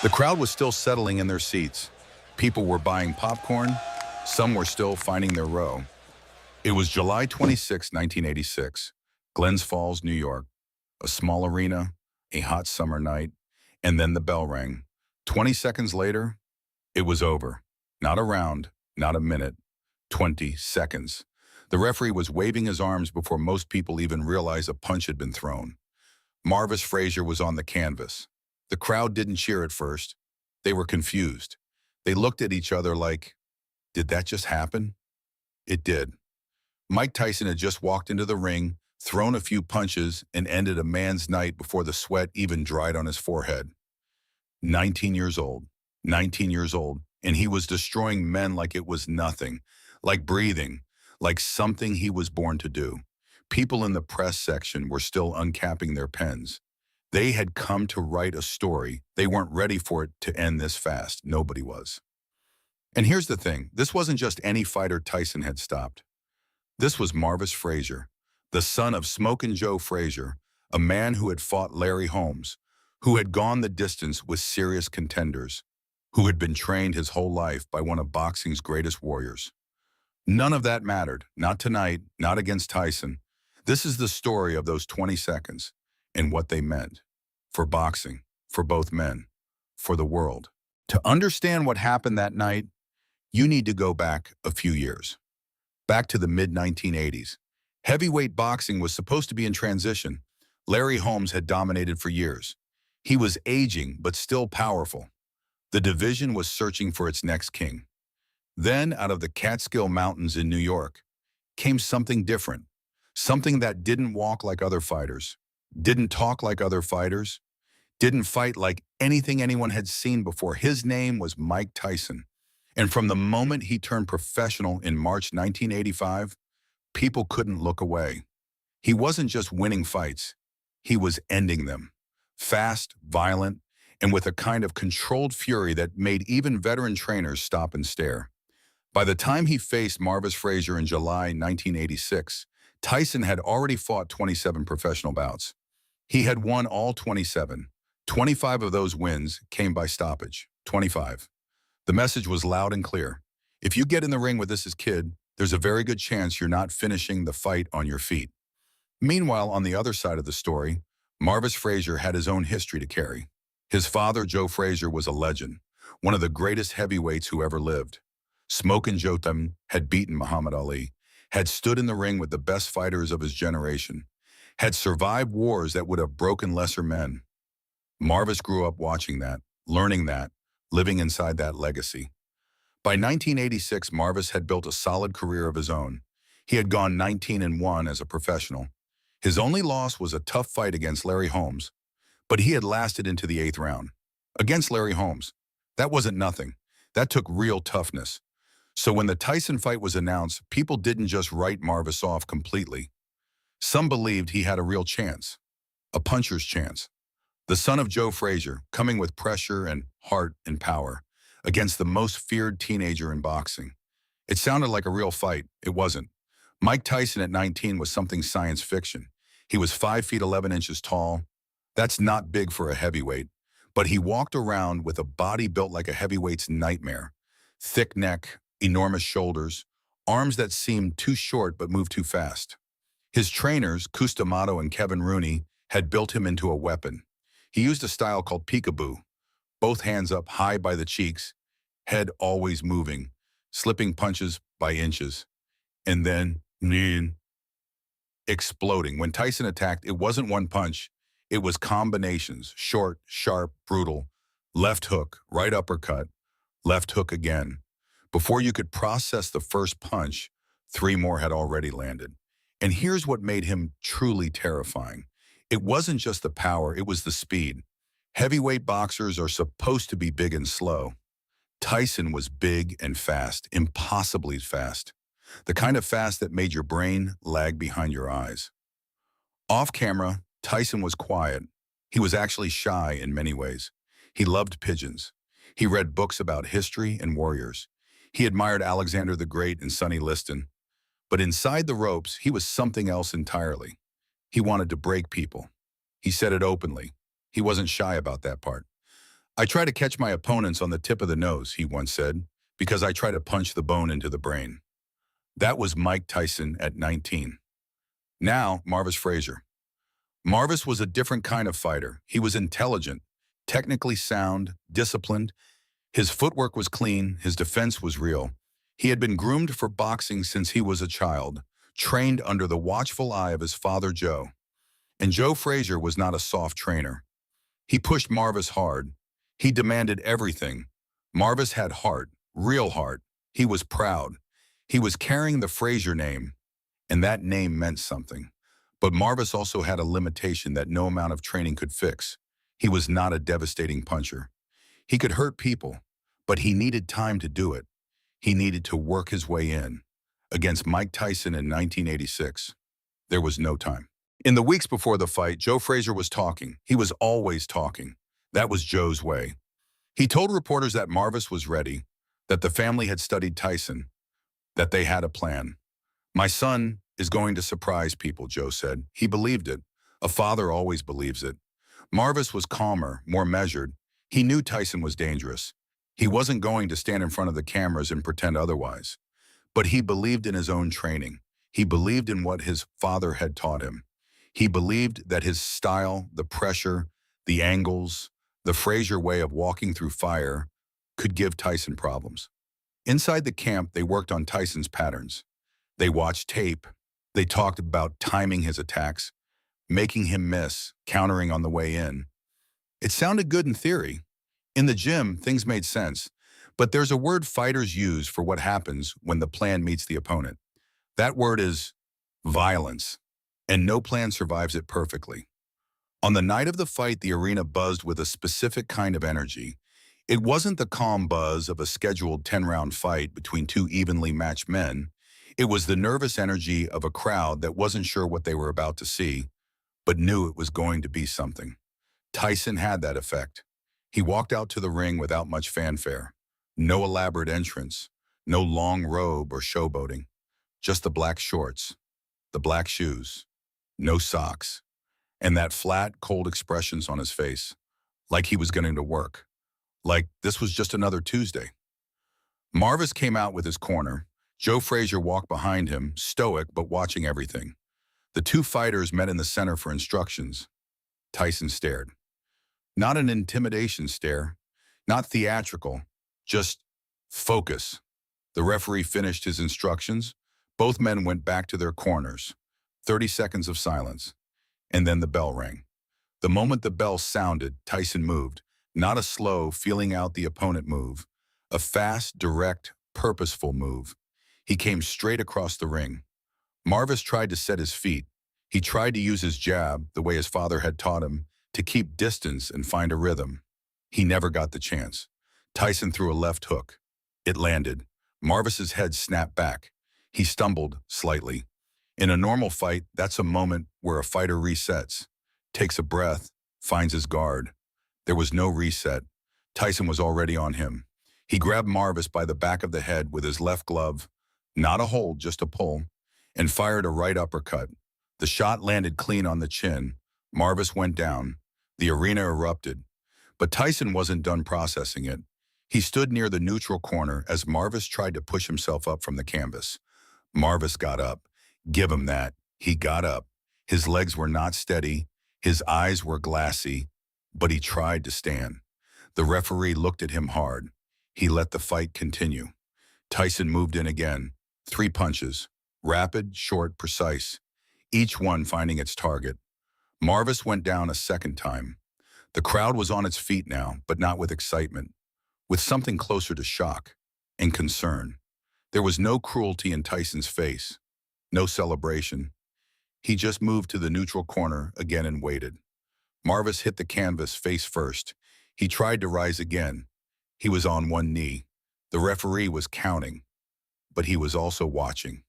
The crowd was still settling in their seats. People were buying popcorn. Some were still finding their row. It was July 26, 1986, Glens Falls, New York. A small arena, a hot summer night, and then the bell rang. 20 seconds later, it was over. Not a round, not a minute. 20 seconds. The referee was waving his arms before most people even realized a punch had been thrown. Marvis Frazier was on the canvas. The crowd didn't cheer at first. They were confused. They looked at each other like, did that just happen? It did. Mike Tyson had just walked into the ring, thrown a few punches, and ended a man's night before the sweat even dried on his forehead. 19 years old. 19 years old. And he was destroying men like it was nothing, like breathing, like something he was born to do. People in the press section were still uncapping their pens. They had come to write a story. They weren't ready for it to end this fast. Nobody was. And here's the thing. This wasn't just any fighter Tyson had stopped. This was Marvis Frazier, the son of Smokin Joe Frazier, a man who had fought Larry Holmes, who had gone the distance with serious contenders, who had been trained his whole life by one of boxing's greatest warriors. None of that mattered, not tonight, not against Tyson. This is the story of those 20 seconds and what they meant for boxing, for both men, for the world. To understand what happened that night, you need to go back a few years. Back to the mid-1980s. Heavyweight boxing was supposed to be in transition. Larry Holmes had dominated for years. He was aging, but still powerful. The division was searching for its next king. Then, out of the Catskill Mountains in New York, came something different. Something that didn't walk like other fighters, didn't talk like other fighters, didn't fight like anything anyone had seen before. His name was Mike Tyson. And from the moment he turned professional in March 1985, people couldn't look away. He wasn't just winning fights, he was ending them. Fast, violent, and with a kind of controlled fury that made even veteran trainers stop and stare. By the time he faced Marvis Frazier in July 1986, Tyson had already fought 27 professional bouts. He had won all 27. 25 of those wins came by stoppage. 25. The message was loud and clear. If you get in the ring with this kid, there's a very good chance you're not finishing the fight on your feet. Meanwhile, on the other side of the story, Marvis Frazier had his own history to carry. His father, Joe Frazier, was a legend, one of the greatest heavyweights who ever lived. Smokin Joe had beaten Muhammad Ali, had stood in the ring with the best fighters of his generation, had survived wars that would have broken lesser men. Marvis grew up watching that, learning that, living inside that legacy. By 1986, Marvis had built a solid career of his own. He had gone 19-1 as a professional. His only loss was a tough fight against Larry Holmes, but he had lasted into the 8th round. Against Larry Holmes, that wasn't nothing. That took real toughness. So when the Tyson fight was announced, people didn't just write Marvis off completely. Some believed he had a real chance, a puncher's chance. The son of Joe Frazier, coming with pressure and heart and power, against the most feared teenager in boxing. It sounded like a real fight. It wasn't. Mike Tyson at 19 was something science fiction. He was 5 feet 11 inches tall. That's not big for a heavyweight, but he walked around with a body built like a heavyweight's nightmare. Thick neck, enormous shoulders, arms that seemed too short but moved too fast. His trainers, Custamato and Kevin Rooney, had built him into a weapon. He used a style called peekaboo, both hands up high by the cheeks, head always moving, slipping punches by inches, and then exploding. When Tyson attacked, it wasn't one punch, it was combinations, short, sharp, brutal, left hook, right uppercut, left hook again. Before you could process the first punch, 3 more had already landed. And here's what made him truly terrifying. It wasn't just the power, it was the speed. Heavyweight boxers are supposed to be big and slow. Tyson was big and fast, impossibly fast. The kind of fast that made your brain lag behind your eyes. Off camera, Tyson was quiet. He was actually shy in many ways. He loved pigeons. He read books about history and warriors. He admired Alexander the Great and Sonny Liston. But inside the ropes, he was something else entirely. He wanted to break people. He said it openly. He wasn't shy about that part. I try to catch my opponents on the tip of the nose, he once said, because I try to punch the bone into the brain. That was Mike Tyson at 19. Now, Marvis Frazier. Marvis was a different kind of fighter. He was intelligent, technically sound, disciplined. His footwork was clean, his defense was real. He had been groomed for boxing since he was a child, trained under the watchful eye of his father Joe. And Joe Frazier was not a soft trainer. He pushed Marvis hard. He demanded everything. Marvis had heart, real heart. He was proud. He was carrying the Frazier name, and that name meant something. But Marvis also had a limitation that no amount of training could fix. He was not a devastating puncher. He could hurt people, but he needed time to do it. He needed to work his way in. Against Mike Tyson in 1986, there was no time. In the weeks before the fight, Joe Frazier was talking. He was always talking. That was Joe's way. He told reporters that Marvis was ready, that the family had studied Tyson, that they had a plan. My son is going to surprise people, Joe said. He believed it. A father always believes it. Marvis was calmer, more measured. He knew Tyson was dangerous. He wasn't going to stand in front of the cameras and pretend otherwise. But he believed in his own training. He believed in what his father had taught him. He believed that his style, the pressure, the angles, the Frazier way of walking through fire could give Tyson problems. Inside the camp, they worked on Tyson's patterns. They watched tape. They talked about timing his attacks, making him miss, countering on the way in. It sounded good in theory. In the gym, things made sense. But there's a word fighters use for what happens when the plan meets the opponent. That word is violence, and no plan survives it perfectly. On the night of the fight, the arena buzzed with a specific kind of energy. It wasn't the calm buzz of a scheduled 10-round fight between two evenly matched men. It was the nervous energy of a crowd that wasn't sure what they were about to see, but knew it was going to be something. Tyson had that effect. He walked out to the ring without much fanfare. No elaborate entrance, no long robe or showboating. Just the black shorts, the black shoes, no socks, and that flat, cold expressions on his face, like he was going to work, like this was just another Tuesday. Marvis came out with his corner. Joe Frazier walked behind him, stoic but watching everything. The two fighters met in the center for instructions. Tyson stared. Not an intimidation stare, not theatrical, just focus. The referee finished his instructions. Both men went back to their corners. 30 seconds of silence. And then the bell rang. The moment the bell sounded, Tyson moved. Not a slow, feeling out the opponent move. A fast, direct, purposeful move. He came straight across the ring. Marvis tried to set his feet. He tried to use his jab, the way his father had taught him, to keep distance and find a rhythm. He never got the chance. Tyson threw a left hook. It landed. Marvis's head snapped back. He stumbled slightly. In a normal fight, that's a moment where a fighter resets, takes a breath, finds his guard. There was no reset. Tyson was already on him. He grabbed Marvis by the back of the head with his left glove, not a hold, just a pull, and fired a right uppercut. The shot landed clean on the chin. Marvis went down. The arena erupted. But Tyson wasn't done processing it. He stood near the neutral corner as Marvis tried to push himself up from the canvas. Marvis got up. Give him that. He got up. His legs were not steady. His eyes were glassy. But he tried to stand. The referee looked at him hard. He let the fight continue. Tyson moved in again. 3 punches. Rapid, short, precise. Each one finding its target. Marvis went down a second time. The crowd was on its feet now, but not with excitement. With something closer to shock and concern. There was no cruelty in Tyson's face. No celebration. He just moved to the neutral corner again and waited. Marvis hit the canvas face first. He tried to rise again. He was on one knee. The referee was counting, but he was also watching.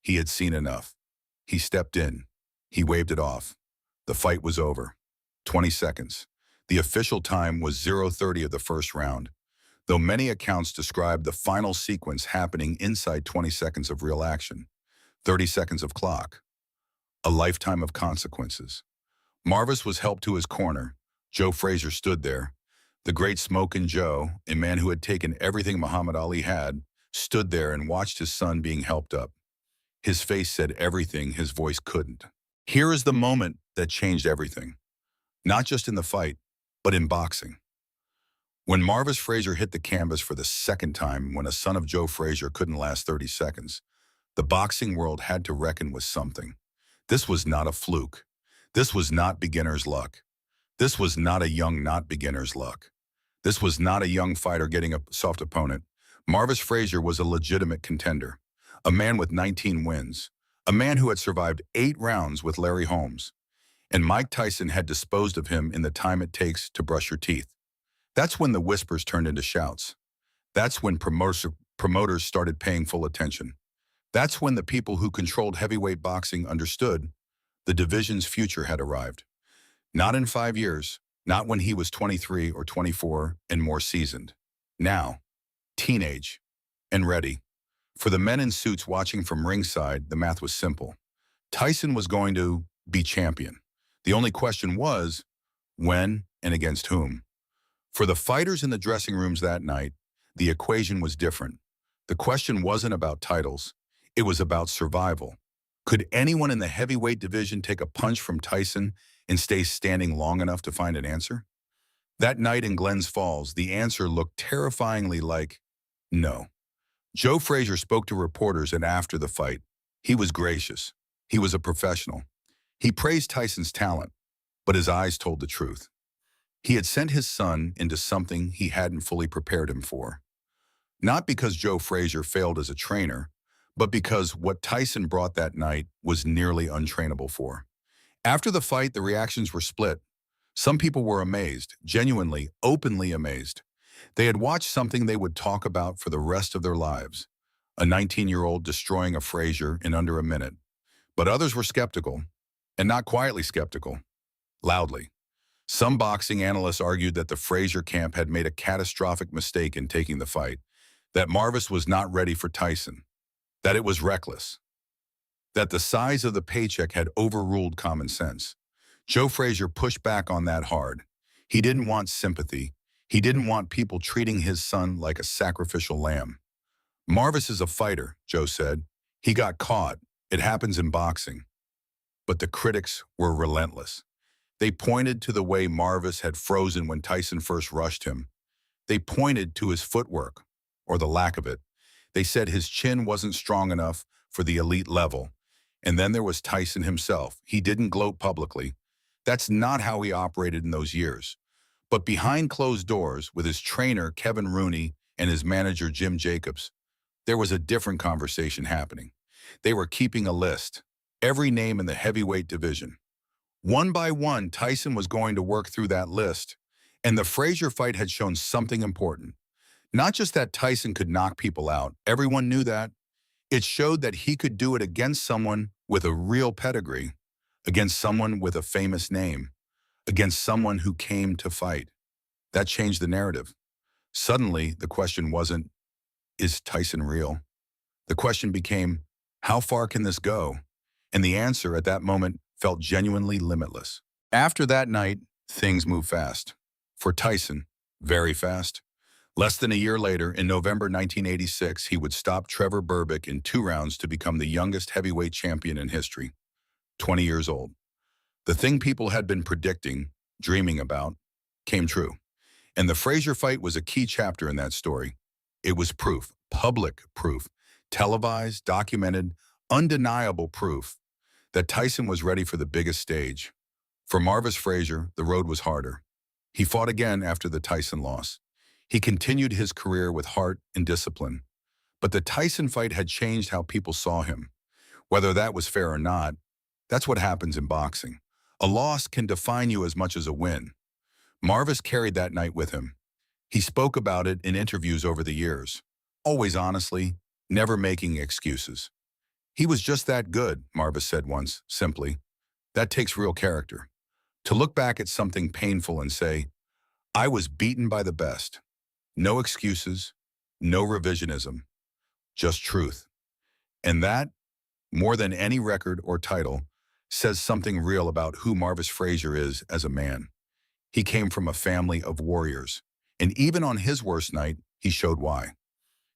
He had seen enough. He stepped in. He waved it off. The fight was over. 20 seconds. The official time was 0:30 of the first round, though many accounts describe the final sequence happening inside 20 seconds of real action. 30 seconds of clock. A lifetime of consequences. Marvis was helped to his corner. Joe Frazier stood there. The great Smokin Joe, a man who had taken everything Muhammad Ali had, stood there and watched his son being helped up. His face said everything his voice couldn't. Here is the moment that changed everything, not just in the fight, but in boxing. When Marvis Frazier hit the canvas for the second time when a son of Joe Frazier couldn't last 30 seconds, the boxing world had to reckon with something. This was not a fluke. This was not beginner's luck. This was not a young not beginner's luck. This was not a young fighter getting a soft opponent. Marvis Frazier was a legitimate contender, a man with 19 wins, a man who had survived 8 rounds with Larry Holmes, and Mike Tyson had disposed of him in the time it takes to brush your teeth. That's when the whispers turned into shouts. That's when promoters started paying full attention. That's when the people who controlled heavyweight boxing understood the division's future had arrived. Not in 5 years, not when he was 23 or 24 and more seasoned. Now, teenage and ready. For the men in suits watching from ringside, the math was simple. Tyson was going to be champion. The only question was, when and against whom? For the fighters in the dressing rooms that night, the equation was different. The question wasn't about titles. It was about survival. Could anyone in the heavyweight division take a punch from Tyson and stay standing long enough to find an answer? That night in Glens Falls, the answer looked terrifyingly like no. Joe Frazier spoke to reporters, and after the fight, he was gracious. He was a professional. He praised Tyson's talent, but his eyes told the truth. He had sent his son into something he hadn't fully prepared him for. Not because Joe Frazier failed as a trainer, but because what Tyson brought that night was nearly untrainable for. After the fight, the reactions were split. Some people were amazed, genuinely, openly amazed. They had watched something they would talk about for the rest of their lives, a 19-year-old destroying a Frazier in under a minute. But others were skeptical, and not quietly skeptical, loudly. Some boxing analysts argued that the Frazier camp had made a catastrophic mistake in taking the fight, that Marvis was not ready for Tyson, that it was reckless, that the size of the paycheck had overruled common sense. Joe Frazier pushed back on that hard. He didn't want sympathy. He didn't want people treating his son like a sacrificial lamb. Marvis is a fighter, Joe said. He got caught. It happens in boxing. But the critics were relentless. They pointed to the way Marvis had frozen when Tyson first rushed him. They pointed to his footwork, or the lack of it. They said his chin wasn't strong enough for the elite level. And then there was Tyson himself. He didn't gloat publicly. That's not how he operated in those years. But behind closed doors, with his trainer Kevin Rooney and his manager Jim Jacobs, there was a different conversation happening. They were keeping a list, every name in the heavyweight division. One by one, Tyson was going to work through that list, and the Frazier fight had shown something important. Not just that Tyson could knock people out, everyone knew that. It showed that he could do it against someone with a real pedigree, against someone with a famous name, against someone who came to fight. That changed the narrative. Suddenly, the question wasn't, is Tyson real? The question became, how far can this go? And the answer at that moment felt genuinely limitless. After that night, things moved fast. For Tyson, very fast. Less than a year later, in November 1986, he would stop Trevor Berbick in 2 rounds to become the youngest heavyweight champion in history, 20 years old. The thing people had been predicting, dreaming about, came true. And the Frazier fight was a key chapter in that story. It was proof, public proof, televised, documented, undeniable proof that Tyson was ready for the biggest stage. For Marvis Frazier, the road was harder. He fought again after the Tyson loss. He continued his career with heart and discipline. But the Tyson fight had changed how people saw him. Whether that was fair or not, that's what happens in boxing. A loss can define you as much as a win. Marvis carried that night with him. He spoke about it in interviews over the years, always honestly, never making excuses. He was just that good, Marvis said once, simply. That takes real character. To look back at something painful and say, I was beaten by the best. No excuses, no revisionism, just truth. And that, more than any record or title, says something real about who Marvis Frazier is as a man. He came from a family of warriors. And even on his worst night, he showed why.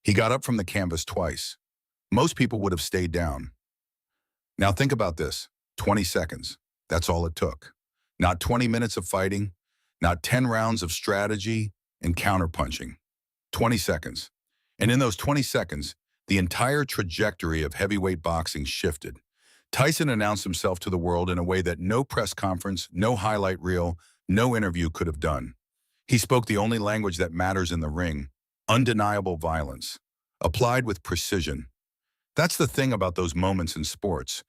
He got up from the canvas twice. Most people would have stayed down. Now think about this, 20 seconds. That's all it took. Not 20 minutes of fighting, not 10 rounds of strategy and counterpunching. 20 seconds. And in those 20 seconds, the entire trajectory of heavyweight boxing shifted. Tyson announced himself to the world in a way that no press conference, no highlight reel, no interview could have done. He spoke the only language that matters in the ring, undeniable violence, applied with precision. That's the thing about those moments in sports,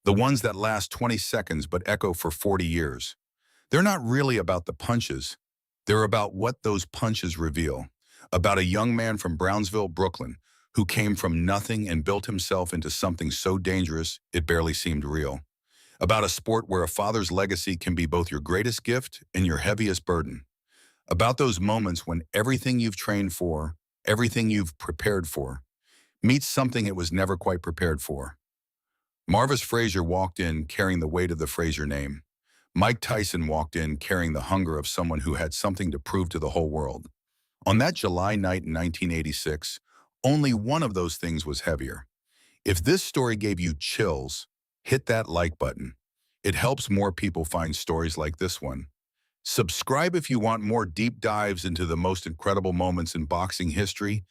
the ones that last 20 seconds but echo for 40 years. They're not really about the punches. They're about what those punches reveal. About a young man from Brownsville, Brooklyn, who came from nothing and built himself into something so dangerous it barely seemed real. About a sport where a father's legacy can be both your greatest gift and your heaviest burden. About those moments when everything you've trained for, everything you've prepared for, meets something it was never quite prepared for. Marvis Frazier walked in carrying the weight of the Frazier name. Mike Tyson walked in carrying the hunger of someone who had something to prove to the whole world. On that July night in 1986, only one of those things was heavier. If this story gave you chills, hit that like button. It helps more people find stories like this one. Subscribe if you want more deep dives into the most incredible moments in boxing history,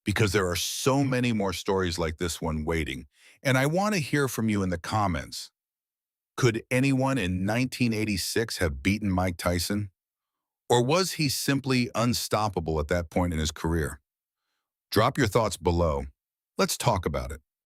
because there are so many more stories like this one waiting. And I want to hear from you in the comments. Could anyone in 1986 have beaten Mike Tyson? Or was he simply unstoppable at that point in his career? Drop your thoughts below. Let's talk about it.